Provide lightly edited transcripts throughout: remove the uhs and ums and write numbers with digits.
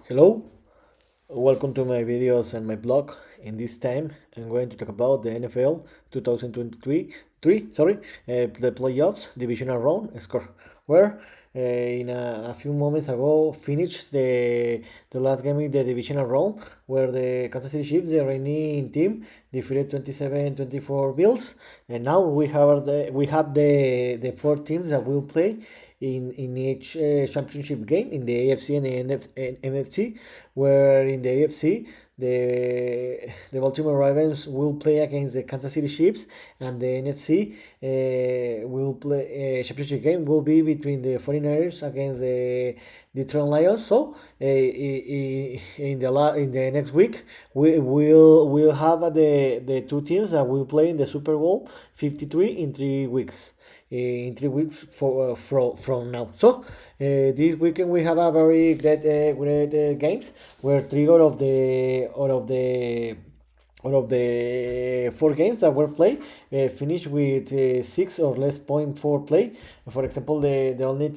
Hello, welcome to my videos and my blog. In this time, I'm going to talk about the NFL 2023, the playoffs, Divisional Round score, where in a few moments ago finished the last game in the Divisional Round, where the Kansas City Chiefs, the reigning team, defeated 27-24 Bills, and now we have the four teams that will play in each championship game in the AFC and the NFC, where in the AFC the Baltimore Ravens will play against the Kansas City Chiefs, and the NFC will play championship game will be between the 49ers against the Detroit Lions. So in the next week we'll have the two teams that will play in the Super Bowl 53 in 3 weeks. In 3 weeks from now. So this weekend we have a very great games where three out of the four games that were played finished with six or less point four play. For example, the only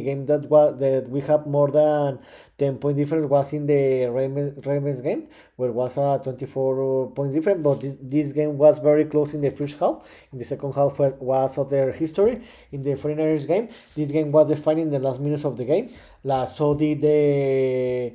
game that we have more than 10 point difference was in the Ravens game, where it was a 24 point difference. But this game was very close in the first half. In the second half was other history. In the 49ers game, this game was defined in the last minutes of the game. So did the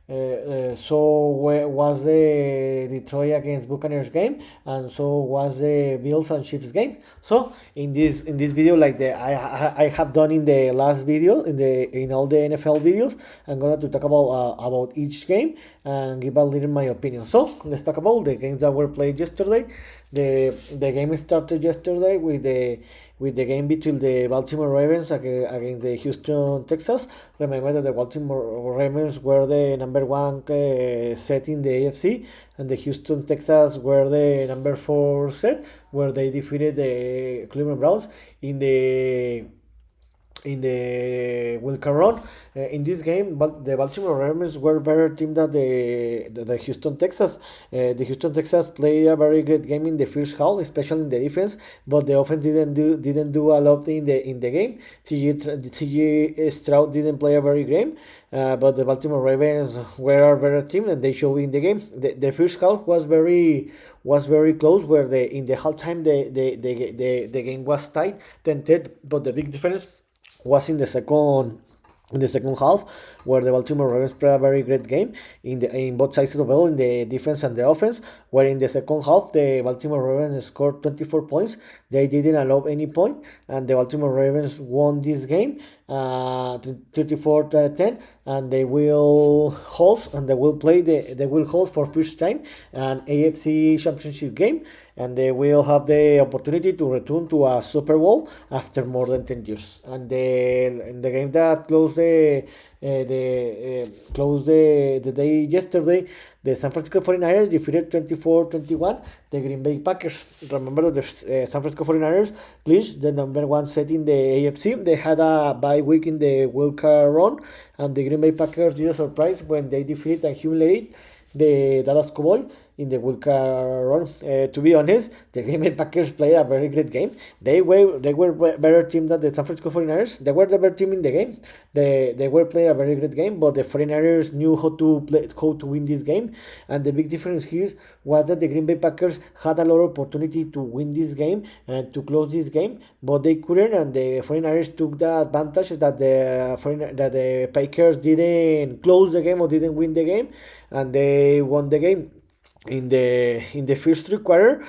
was the Detroit against Buccaneers game, and so was the Bills and Chiefs game. So in this video, like I have done in the last video in all the NFL videos, I'm gonna to talk about each game and give a little my opinion. So let's talk about the games that were played yesterday. The game started yesterday with the game between the Baltimore Ravens against the Houston Texans. Remember that the Baltimore Ravens were the number one set in the AFC, and the Houston Texans were the number four set, where they defeated the Cleveland Browns in the wild card run. In this game, but the Baltimore Ravens were better team than the Houston Texans. The Houston Texans played a very great game in the first half, especially in the defense, but the offense didn't do a lot in the game. TJ Stroud didn't play a very game, but the Baltimore Ravens were a better team, and they showed in the game. The first half was very close, where in the halftime the game was tight, 10-10, but the big difference was in the second half, where the Baltimore Ravens played a very great game in both sides of the ball, in the defense and the offense. Where in the second half, the Baltimore Ravens scored 24 points. They didn't allow any point, and the Baltimore Ravens won this game 34-10, and they will host for first time an AFC Championship game, and they will have the opportunity to return to a Super Bowl after more than 10 years. And the game that closed the day yesterday, the San Francisco 49ers defeated 24-21 the Green Bay Packers. Remember that the San Francisco 49ers clinched the number one set in the AFC. They had a bye week in the wild card run, and the Green Bay Packers did a surprise when they defeated and humiliated the Dallas Cowboys in the wild card run. To be honest, the Green Bay Packers played a very great game. They were better team than the San Francisco 49ers. They were the better team in the game. They were playing a very great game, but the 49ers knew how to win this game. And the big difference here was that the Green Bay Packers had a lot of opportunity to win this game and to close this game, but they couldn't. And the 49ers took the advantage that the Packers didn't close the game or didn't win the game, and they won the game in the first three quarter.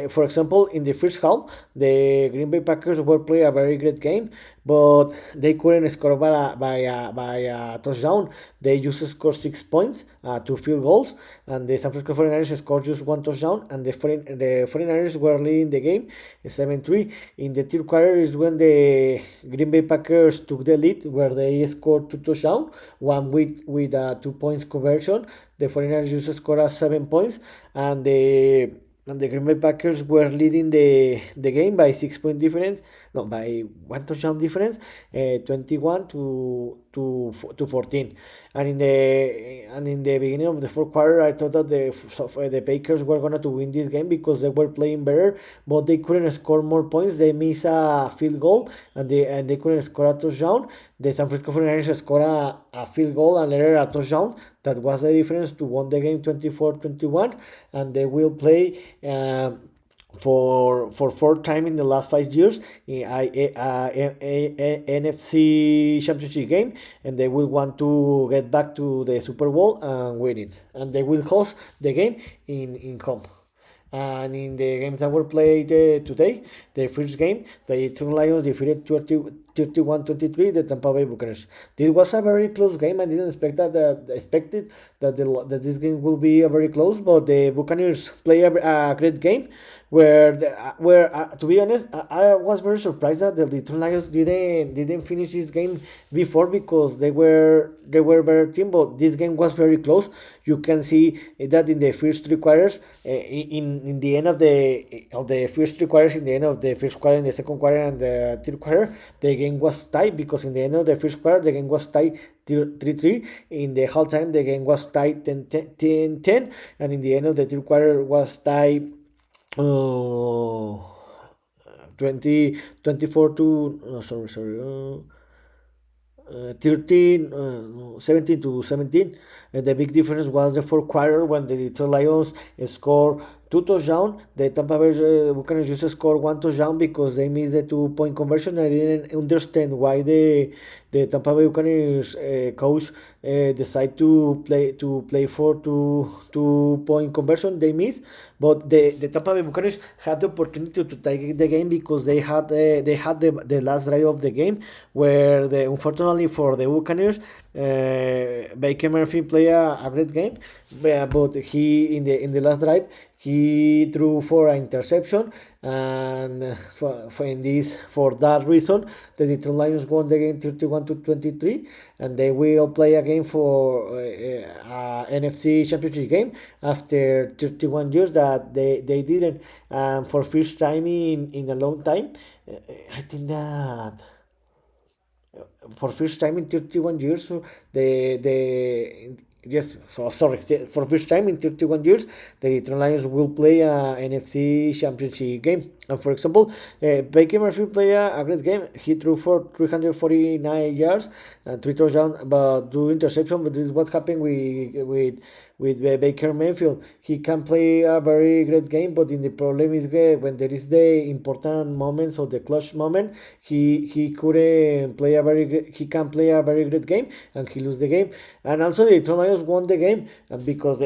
For example, in the first half, the Green Bay Packers were playing a very great game, but they couldn't score by a touchdown. They just scored 6 points, two field goals, and the San Francisco 49ers scored just one touchdown, and the 49ers were leading the game 7-3. In the third quarter is when the Green Bay Packers took the lead, where they scored two touchdowns, one with a 2 points conversion. The 49ers just scored 7 points, and the Green Bay Packers were leading the game by 6 point difference no, by one touchdown difference, 21 to 14. And in the beginning of the fourth quarter, I thought that the Packers were gonna to win this game because they were playing better, but they couldn't score more points. They missed a field goal, and they couldn't score a touchdown. The San Francisco 49ers scored a field goal and later a touchdown. That was the difference to win the game 24-21, and they will play. For fourth time in the last 5 years in NFC Championship game, and they will want to get back to the Super Bowl and win it. And they will host the game in home. And in the games that were played today, the first game, the Detroit Lions defeated 31-23 the Tampa Bay Buccaneers. This was a very close game. I didn't expected that this game will be a very close, but the Buccaneers play a great game. Where to be honest, I was very surprised that the Detroit Lions didn't finish this game before, because they were better team, but this game was very close. You can see that in the first three quarters, in the end of the first three quarters, in the end of the first quarter, in the second quarter, and the third quarter, the game was tied, because in the end of the first quarter, the game was tied 3-3. In the halftime, the game was tied 10-10, and in the end of the third quarter was tied 24 to sorry 13 17 to 17. And the big difference was the fourth quarter, when the Detroit Lions scored two touchdowns. The Tampa Bay Buccaneers just scored one touchdown because they missed the 2-point conversion. I didn't understand why the Tampa Bay Buccaneers coach decided to play for two-point conversion. They missed, but the Tampa Bay Buccaneers had the opportunity to take the game, because they had the last drive of the game, where unfortunately for the Buccaneers, Baker Murphy played a great game, but he in the last drive he threw for an interception, and for that reason, the Detroit Lions won the game 31-23, and they will play again for NFC Championship game after 31 years that they didn't, for first time in a long time. I think that for first time in 31 years, so the yes, so sorry, for first time in 31 years, the Detroit Lions will play a NFC Championship game. And for example, Baker Murphy played a great game. He threw for 349 yards and three touchdowns, but two interception. But this is what happened with Baker Mayfield. He can play a very great game, but the problem is when there is the important moments or the clutch moment, he couldn't play he can play a very great game, and he lose the game. And also the Detroit Lions won the game, and because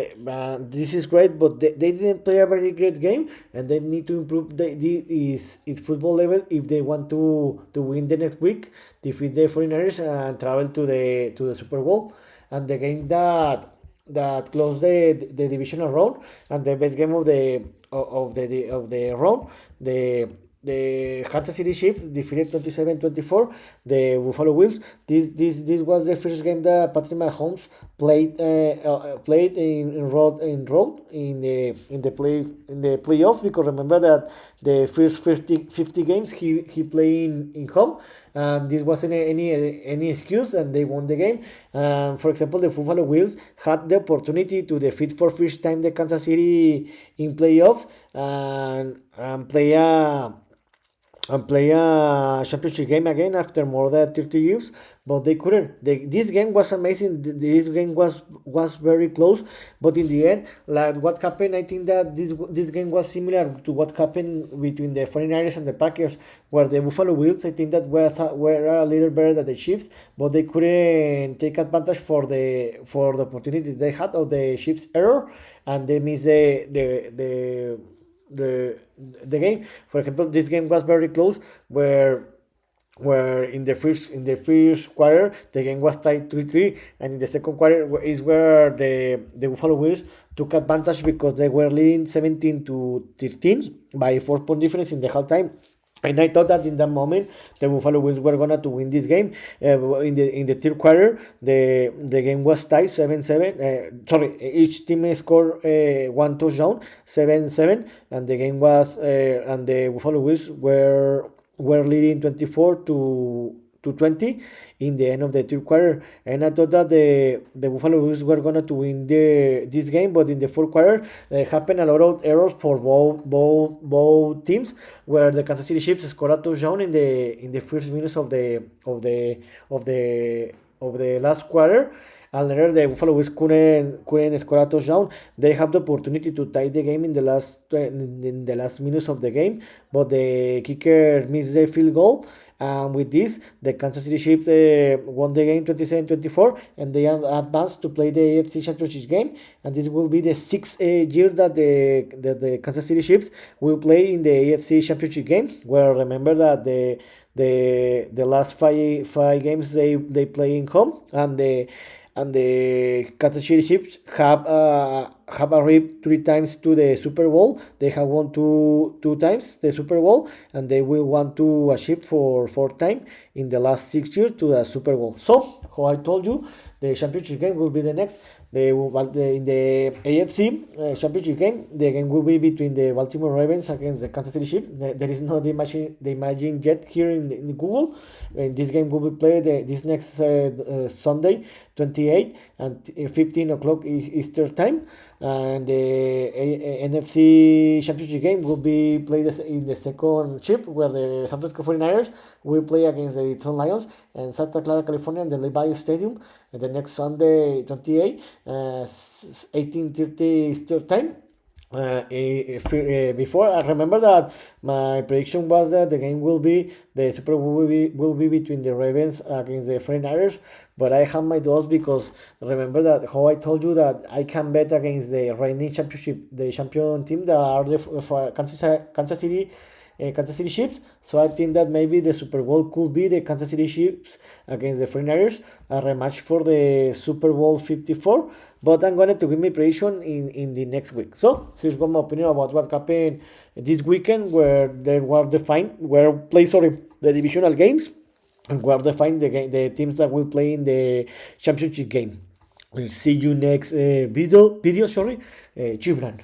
this is great, but they didn't play a very great game, and they need to improve its football level if they want to win the next week, defeat the 49ers, and travel to the Super Bowl. And the game that closed the divisional round, and the best game of the round, the Kansas City Chiefs defeated 27-24 the Buffalo Bills. This was the first game that Patrick Mahomes played in the playoffs, because remember that the first 50 games he played in home, and this wasn't any excuse, and they won the game. For example, the Buffalo Bills had the opportunity to defeat for first time the Kansas City in playoffs, and play a championship game again after more than 30 years, but they couldn't. This game was amazing. This game was very close, but in the end, like what happened, I think that this game was similar to what happened between the 49ers and the Packers, where the Buffalo Bills, I think that were a little better than the Chiefs, but they couldn't take advantage for the opportunities they had of the Chiefs' error, and they missed the game. For example, this game was very close, where in the first quarter the game was tied 3-3, and in the second quarter is where the Buffalo Bills took advantage, because they were leading 17-13 by 4-point difference in the halftime. And I thought that in that moment the Buffalo Bills were gonna to win this game. In the third quarter, the game was tied 7-7. Each team scored one touchdown, 7-7, and the game was and the Buffalo Bills were were leading 24 to 20 in the end of the third quarter, and I thought that the Buffalo Bills were gonna to win this game, but in the fourth quarter there happened a lot of errors for both teams, where the Kansas City Chiefs scored a touchdown in the first minutes of the last quarter. And later the Buffalo Bills couldn't score a touchdown. They have the opportunity to tie the game in the last minutes of the game, but the kicker missed the field goal. And with this, the Kansas City Chiefs won the game 27-24, and they advanced to play the AFC Championship game. And this will be the sixth year that the Kansas City Chiefs will play in the AFC Championship game. Where remember that the last five games they play in home, and the Kansas City Chiefs have arrived three times to the Super Bowl. They have won two times the Super Bowl, and they will want to achieve for fourth time in the last 6 years to the Super Bowl. So, how I told you, the championship game will be the next. In the AFC championship game, the game will be between the Baltimore Ravens against the Kansas City Chiefs. There is no the imagine yet here in Google. And this game will be played this next Sunday, 28 and 15 o'clock Eastern time. And the NFC Championship game will be played in the second chip, where the San Francisco 49ers will play against the Detroit Lions in Santa Clara, California, in the Levi Stadium. And the next Sunday, 28, 18:30 Eastern time. Before, I remember that my prediction was that the Super Bowl will be between the Ravens against the 49ers, but I have my doubts, because remember that how I told you that I can bet against the reigning the champion team, that are for Kansas City. Kansas City Chiefs. So I think that maybe the Super Bowl could be the Kansas City Chiefs against the 49ers, a rematch for the Super Bowl 54. But I'm going to give my prediction in the next week. So here's my opinion about what happened this weekend, where there were the divisional games, and where defined the teams that will play in the championship game. We'll see you next video. Sorry, Gibran.